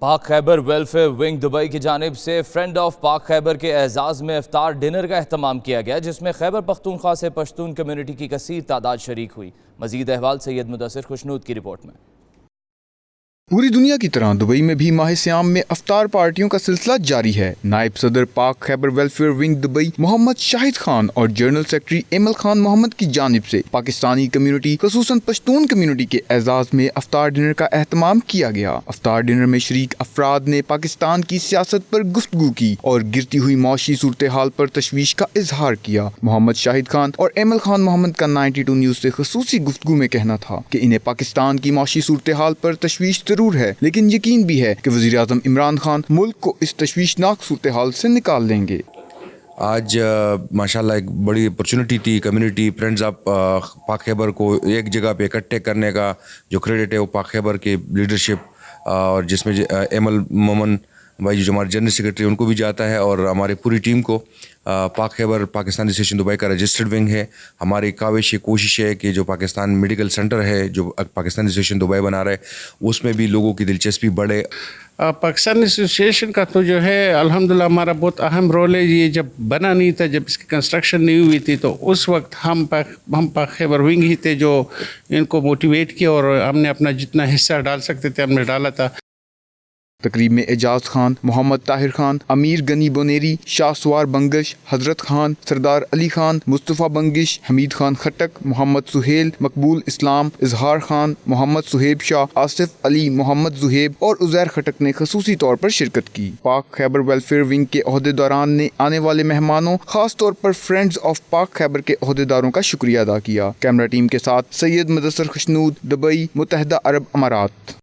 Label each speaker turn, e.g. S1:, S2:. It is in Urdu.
S1: پاک خیبر ویلفیئر ونگ دبئی کی جانب سے فرینڈ آف پاک خیبر کے اعزاز میں افطار ڈنر کا اہتمام کیا گیا، جس میں خیبر پختونخوا سے پشتون کمیونٹی کی کثیر تعداد شریک ہوئی۔ مزید احوال سید مدثر خوشنود کی رپورٹ میں۔
S2: پوری دنیا کی طرح دبئی میں بھی ماہ سیام میں افطار پارٹیوں کا سلسلہ جاری ہے۔ نائب صدر پاک خیبر ویلفیئر ونگ دبئی محمد شاہد خان اور جنرل سیکرٹری ایمل خان محمد کی جانب سے پاکستانی کمیونٹی خصوصاً پشتون کمیونٹی کے اعزاز میں افطار ڈنر کا اہتمام کیا گیا۔ افطار ڈنر میں شریک افراد نے پاکستان کی سیاست پر گفتگو کی اور گرتی ہوئی معاشی صورتحال پر تشویش کا اظہار کیا۔ محمد شاہد خان اور ایمل خان محمد کا 92 نیوز سے خصوصی گفتگو میں کہنا تھا کہ انہیں پاکستان کی معاشی صورتحال پر تشویش ضرور ہے، لیکن یقین بھی ہے کہ وزیر اعظم عمران خان ملک کو اس تشویشناک صورتحال سے نکال دیں گے۔
S3: آج ماشاءاللہ ایک بڑی اپرچونٹی تھی کمیونٹی فرینڈز آف پاک خیبر کو ایک جگہ پہ اکٹھے کرنے کا۔ جو کریڈٹ ہے وہ پاک خیبر کے لیڈرشپ اور جس میں ایمل مومن بھائی جو ہمارے جنرل سیکرٹری ان کو بھی جاتا ہے، اور ہماری پوری ٹیم کو۔ پاک خیبر پاکستانی اسوسیشن دبئی کا رجسٹرڈ ونگ ہے۔ ہماری کوشش ہے کہ جو پاکستان میڈیکل سینٹر ہے جو پاکستانی اسوسیشن دبئی بنا رہا ہے اس میں بھی لوگوں کی دلچسپی بڑھے۔
S4: پاکستانی ایسوسیشن کا تو جو ہے الحمدللہ ہمارا بہت اہم رول ہے۔ یہ جب بنا نہیں تھا، جب اس کی کنسٹرکشن نہیں ہوئی تھی، تو اس وقت ہم پاک خیبر ونگ ہی تھے جو ان کو موٹیویٹ کیا، اور ہم نے اپنا جتنا حصہ ڈال سکتے تھے ہم نے ڈالا تھا۔
S2: تقریب میں اعجاز خان، محمد طاہر خان، امیر غنی بونیری، شاہ سوار بنگش، حضرت خان، سردار علی خان، مصطفیٰ بنگش، حمید خان خٹک، محمد سہیل، مقبول اسلام، اظہار خان، محمد سہیب شاہ، آصف علی، محمد زہیب اور عزیر خٹک نے خصوصی طور پر شرکت کی۔ پاک خیبر ویلفیئر ونگ کے عہدیداران نے آنے والے مہمانوں، خاص طور پر فرینڈز آف پاک خیبر کے عہدیداروں کا شکریہ ادا کیا۔ کیمرہ ٹیم کے ساتھ سید مدثر خوشنود، دبئی، متحدہ عرب امارات۔